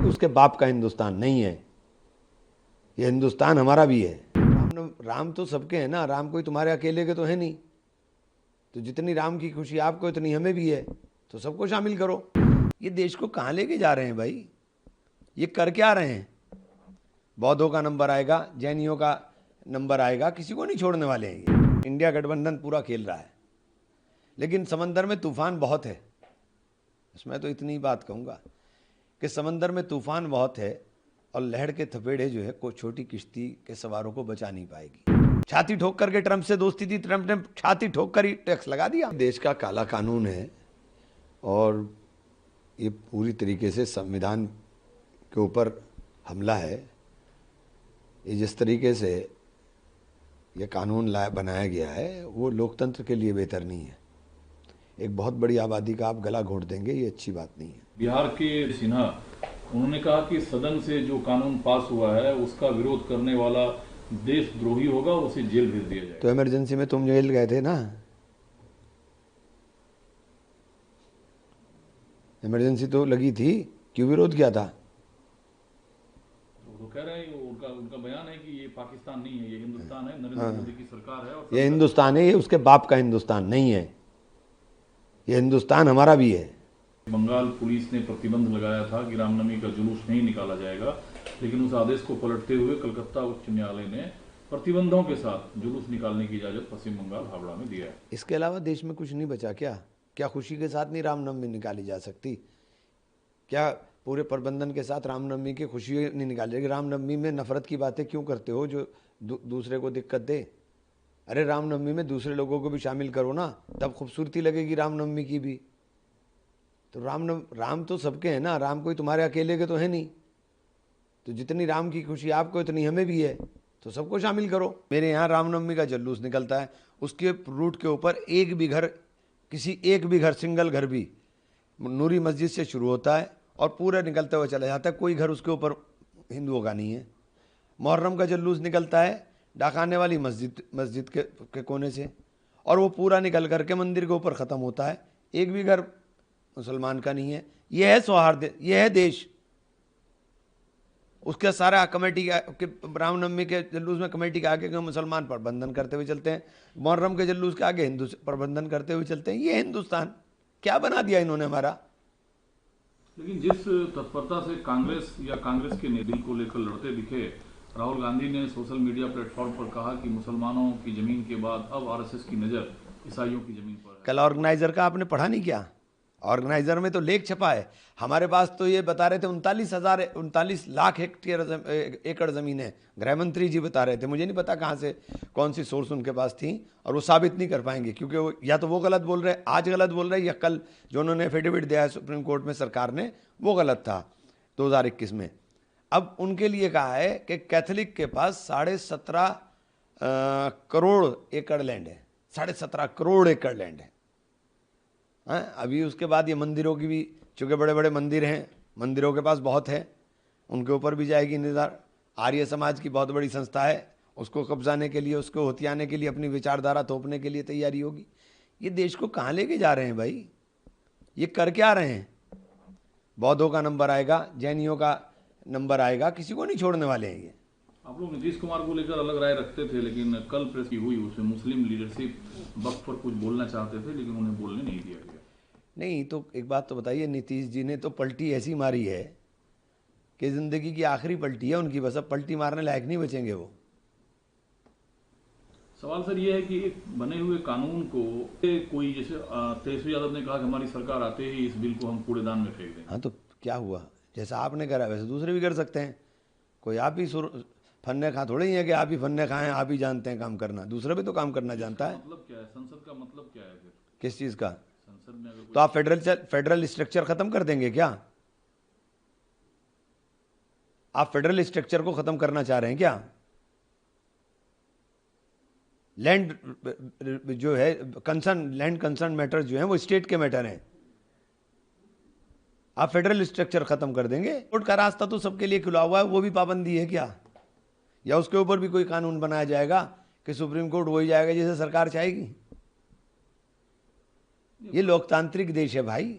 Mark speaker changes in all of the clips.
Speaker 1: उसके बाप का हिंदुस्तान नहीं है, ये हिंदुस्तान हमारा भी है। राम तो सबके हैं ना, राम कोई तुम्हारे अकेले के तो है नहीं। तो जितनी राम की खुशी आपको उतनी हमें भी है, तो सबको शामिल करो। ये देश को कहाँ लेके जा रहे हैं भाई, ये कर क्या रहे हैं? बौद्धों का नंबर आएगा, जैनियों का नंबर आएगा, किसी को नहीं छोड़ने वाले हैं ये। इंडिया गठबंधन पूरा खेल रहा है, लेकिन समंदर में तूफान बहुत है। इसमें तो इतनी बात कहूँगा कि समंदर में तूफान बहुत है और लहर के थपेड़े जो है कोई छोटी किश्ती के सवारों को बचा नहीं पाएगी। छाती ठोक करके ट्रंप से दोस्ती थी, ट्रंप ने छाती ठोक कर ही टैक्स लगा दिया। देश का काला कानून है और ये पूरी तरीके से संविधान के ऊपर हमला है। ये जिस तरीके से ये कानून बनाया गया है वो लोकतंत्र के लिए बेहतर नहीं है। एक बहुत बड़ी आबादी का आप गला घोट देंगे, ये अच्छी बात नहीं है।
Speaker 2: बिहार के सिन्हा उन्होंने कहा कि सदन से जो कानून पास हुआ है उसका विरोध करने वाला देशद्रोही होगा, उसे जेल भेज दिया जाएगा।
Speaker 1: तो इमरजेंसी में तुम जेल गए थे ना, इमरजेंसी तो लगी थी, क्यों विरोध किया था?
Speaker 2: तो कह रहे हैं उनका बयान है कि ये पाकिस्तान नहीं है, ये हिंदुस्तान है, नरेंद्र मोदी की सरकार है और
Speaker 1: ये हिंदुस्तान है, ये उसके बाप का हिंदुस्तान नहीं है, ये हिंदुस्तान हमारा भी है।
Speaker 2: बंगाल पुलिस ने प्रतिबंध लगाया था कि रामनवमी का जुलूस नहीं निकाला जाएगा, लेकिन उस आदेश को पलटते हुए कलकत्ता उच्च न्यायालय ने प्रतिबंधों के साथ जुलूस निकालने की इजाजत पश्चिम बंगाल हावड़ा में दिया है।
Speaker 1: इसके अलावा देश में कुछ नहीं बचा क्या खुशी के साथ नहीं रामनवमी निकाली जा सकती? क्या पूरे प्रबंधन के साथ रामनवमी की खुशी नहीं निकाली जाएगी? रामनवमी में नफरत की बातें क्यों करते हो जो दूसरे को दिक्कत दे? अरे रामनवमी में दूसरे लोगों को भी शामिल करो ना, तब खूबसूरती लगेगी रामनवमी की भी। तो राम तो सबके हैं ना, राम कोई तुम्हारे अकेले के तो है नहीं। तो जितनी राम की खुशी आपको उतनी हमें भी है, तो सबको शामिल करो। मेरे यहाँ रामनवमी का जुलूस निकलता है, उसके रूट के ऊपर एक भी घर सिंगल घर भी नूरी मस्जिद से शुरू होता है और पूरा निकलते हुए चला जाता है, कोई घर उसके ऊपर हिंदुओं का नहीं है। मुहर्रम का जुलूस निकलता है डाकाने वाली मस्जिद के कोने से और वो पूरा निकल करके मंदिर के ऊपर ख़त्म होता है, एक भी घर मुसलमान का नहीं है। यह है सौहार्द, यह है देश। उसके सारा कमेटी के रामनवमी के जुलूस में कमेटी के आगे मुसलमान प्रबंधन करते हुए चलते हैं, मुहर्रम के जुलूस के आगे हिंदू प्रबंधन करते हुए चलते हैं। ये हिंदुस्तान क्या बना दिया इन्होंने हमारा।
Speaker 2: लेकिन जिस तत्परता से कांग्रेस के बिल को लेकर लड़ते दिखे, राहुल गांधी ने सोशल मीडिया प्लेटफॉर्म पर कहा कि मुसलमानों की जमीन के बाद अब आरएसएस की नजर ईसाइयों की जमीन पर है।
Speaker 1: कल ऑर्गेनाइजर का आपने पढ़ा नहीं क्या? ऑर्गेनाइजर में तो लेख छपा है। हमारे पास तो ये बता रहे थे 39 लाख एकड़ ज़मीन है। गृह मंत्री जी बता रहे थे, मुझे नहीं पता कहाँ से कौन सी सोर्स उनके पास थी, और वो साबित नहीं कर पाएंगे क्योंकि वो या तो वो गलत बोल रहे, आज गलत बोल रहे, या कल जो उन्होंने एफिडेविट दिया है सुप्रीम कोर्ट में सरकार ने वो गलत था 2021 में। अब उनके लिए कहा है कि कैथोलिक के पास 17.5 करोड़ एकड़ लैंड है, 17.5 करोड़ एकड़ लैंड है। अभी उसके बाद ये मंदिरों की भी, चूँकि बड़े बड़े मंदिर हैं, मंदिरों के पास बहुत है, उनके ऊपर भी जाएगी इंतजार। आर्य समाज की बहुत बड़ी संस्था है, उसको कब्जाने के लिए, उसको हथियाने के लिए, अपनी विचारधारा थोपने के लिए तैयारी होगी। ये देश को कहाँ लेके जा रहे हैं भाई, ये कर क्या रहे हैं? बौद्धों का नंबर आएगा, जैनियों का नंबर आएगा, किसी को नहीं छोड़ने वाले हैं ये।
Speaker 2: आप लोग नीतीश कुमार को लेकर अलग राय रखते थे, लेकिन कल प्रेस की हुई उसमें मुस्लिम लीडरशिप वक्त पर कुछ बोलना चाहते थे लेकिन उन्हें बोलने नहीं दिया गया।
Speaker 1: नहीं तो एक बात तो बताइए, नीतीश जी ने तो पलटी ऐसी मारी है कि जिंदगी की आखिरी पलटी है उनकी, बस अब पलटी मारने लायक नहीं बचेंगे वो।
Speaker 2: सवाल सर ये है कि एक बने हुए कानून को कोई, जैसे तेजस्वी यादव ने कहा कि हमारी सरकार आते ही इस बिल को हम कूड़ेदान में फेंक देंगे।
Speaker 1: हाँ तो क्या हुआ, जैसा आपने करा वैसे दूसरे भी कर सकते हैं। कोई आप ही फन्ने खा थोड़े ही है कि आप ही फन्ने खाएं, आप ही जानते हैं काम करना, दूसरा भी तो काम करना जानता है।
Speaker 2: मतलब क्या है, संसद का मतलब क्या है फिर?
Speaker 1: किस चीज़ का?
Speaker 2: संसद में अगर
Speaker 1: तो आप फेडरल स्ट्रक्चर खत्म कर देंगे क्या? आप फेडरल स्ट्रक्चर को खत्म करना चाह रहे हैं क्या? लैंड जो है लैंड कंसर्न मैटर जो है वो स्टेट के मैटर हैं। आप फेडरल स्ट्रक्चर खत्म कर देंगे? कोर्ट का रास्ता तो सबके लिए खुला हुआ है, वो भी पाबंदी है क्या? या उसके ऊपर भी कोई कानून बनाया जाएगा कि सुप्रीम कोर्ट वही जाएगा जिसे सरकार चाहेगी? ये लोकतांत्रिक देश है भाई।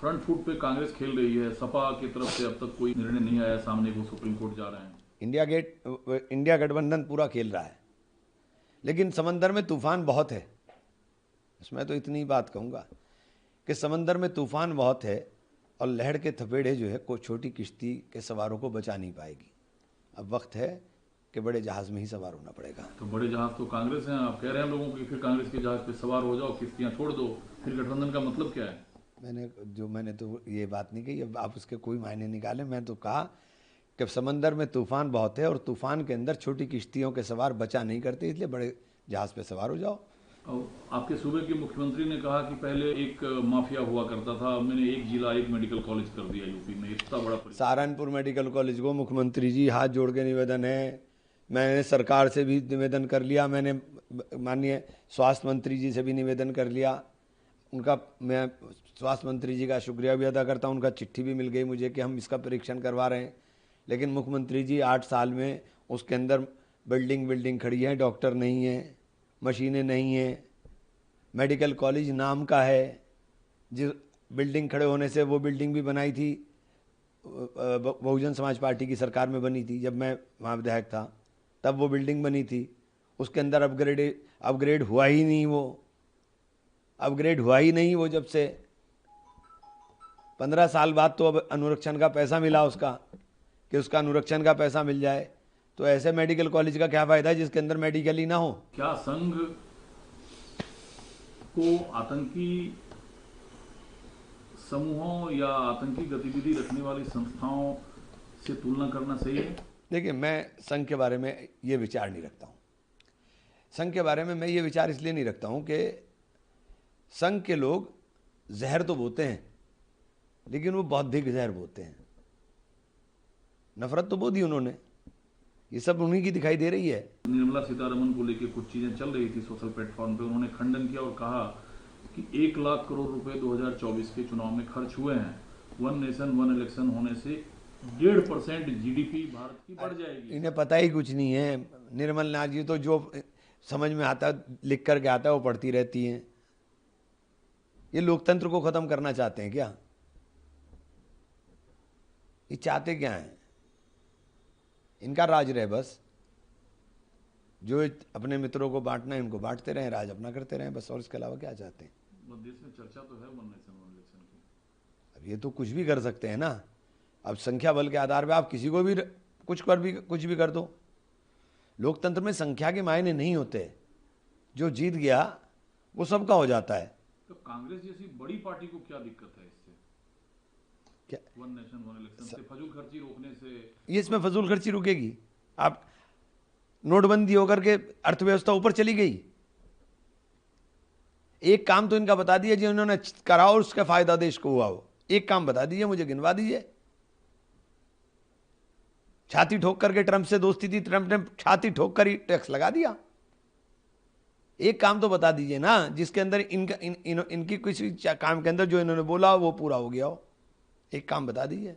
Speaker 2: फ्रंट फुट पे कांग्रेस खेल रही है, सपा की तरफ से अब तक कोई निर्णय नहीं आया सामने, वो सुप्रीम कोर्ट जा रहे हैं।
Speaker 1: इंडिया गठबंधन पूरा खेल रहा है, लेकिन समंदर में तूफान बहुत है। इसमें तो इतनी बात कहूँगा कि समंदर में तूफान बहुत है और लहर के थपेड़े जो है को छोटी किश्ती के सवारों को बचा नहीं पाएगी। अब वक्त है कि बड़े जहाज में ही सवार होना पड़ेगा।
Speaker 2: तो बड़े जहाज तो कांग्रेस हैं, आप कह रहे हैं लोगों को कि फिर कांग्रेस के जहाज पे सवार हो जाओ, किश्तियां छोड़ दो, फिर गठबंधन का मतलब क्या है?
Speaker 1: मैंने तो ये बात नहीं कही, अब आप उसके कोई मायने निकालें। मैं तो कहा कि समंदर में तूफान बहुत है और तूफान के अंदर छोटी किश्तियों के सवार बचा नहीं करते, इसलिए बड़े जहाज पे सवार हो जाओ।
Speaker 2: और आपके सूबे के मुख्यमंत्री ने कहा कि पहले एक माफिया हुआ करता था, मैंने एक जिला एक मेडिकल कॉलेज कर दिया यूपी में, इतना बड़ा
Speaker 1: सहारनपुर मेडिकल कॉलेज को मुख्यमंत्री जी हाथ जोड़ के निवेदन है, मैंने सरकार से भी निवेदन कर लिया, मैंने माननीय स्वास्थ्य मंत्री जी से भी निवेदन कर लिया। उनका मैं स्वास्थ्य मंत्री जी का शुक्रिया भी अदा करता हूँ, उनका चिट्ठी भी मिल गई मुझे कि हम इसका परीक्षण करवा रहे हैं। लेकिन मुख्यमंत्री जी 8 साल में उसके अंदर बिल्डिंग खड़ी है, डॉक्टर नहीं है, मशीनें नहीं हैं, मेडिकल कॉलेज नाम का है। जिस बिल्डिंग खड़े होने से वो बिल्डिंग भी बनाई थी बहुजन समाज पार्टी की सरकार में बनी थी, जब मैं वहाँ विधायक था तब वो बिल्डिंग बनी थी। उसके अंदर अपग्रेड हुआ ही नहीं, वो जब से 15 साल बाद तो अब अनुरक्षण का पैसा मिला उसका, कि उसका अनुरक्षण का पैसा मिल जाए। तो ऐसे मेडिकल कॉलेज का क्या फायदा है जिसके अंदर मेडिकल ही ना हो?
Speaker 2: क्या संघ को आतंकी समूहों या आतंकी गतिविधि रखने वाली संस्थाओं से तुलना करना सही है?
Speaker 1: देखिए, मैं संघ के बारे में ये विचार नहीं रखता हूँ। संघ के बारे में मैं ये विचार इसलिए नहीं रखता हूँ कि संघ के लोग जहर तो बोते हैं, लेकिन वो बौद्धिक जहर बोते हैं। नफरत तो बो दी उन्होंने, ये सब उन्हीं की दिखाई दे रही है।
Speaker 2: निर्मला सीतारमण को लेकर कुछ चीजें चल रही थी सोशल प्लेटफॉर्म पे, उन्होंने खंडन किया और कहा कि 1 लाख करोड़ रुपए 2024 के चुनाव में खर्च हुए हैं। वन नेशन वन इलेक्शन होने से 1.5% जीडीपी भारत की बढ़ जाएगी।
Speaker 1: इन्हें पता ही कुछ नहीं है। निर्मल नाथ जी तो जो समझ में आता लिख करके आता है वो पढ़ती रहती हैं। ये लोकतंत्र को खत्म करना चाहते हैं क्या? ये चाहते क्या हैं? इनका राज रहे बस, जो अपने मित्रों को बांटना है इनको बांटते रहें, राज अपना करते रहें बस, और इसके अलावा क्या चाहते हैं?
Speaker 2: देश में चर्चा तो है वन नेशन वन इलेक्शन की।
Speaker 1: अब ये तो कुछ भी कर सकते हैं ना। अब संख्या बल के आधार पे आप किसी को भी कुछ भी कर दो। लोकतंत्र में संख्या के मायने नहीं होते, जो जीत गया वो सबका हो जाता है।
Speaker 2: तो कांग्रेस जैसी बड़ी पार्टी को क्या दिक्कत है इससे?
Speaker 1: क्या
Speaker 2: वन नेशन वन इलेक्शन से, फजूल खर्ची रोकने से?
Speaker 1: ये इसमें फजूल खर्ची रुकेगी? आप नोटबंदी होकर के अर्थव्यवस्था ऊपर चली गई। एक काम तो इनका बता दीजिए जो इन्होंने करा और उसका फायदा देश को हुआ हो। एक काम बता दीजिए, मुझे गिनवा दीजिए। छाती ठोक करके ट्रंप से दोस्ती थी, ट्रंप ने छाती ठोक कर ही टैक्स लगा दिया। एक काम तो बता दीजिए ना जिसके अंदर इनकी किसी काम के अंदर जो इन्होंने बोला वो पूरा हो गया हो। एक काम बता दीजिए।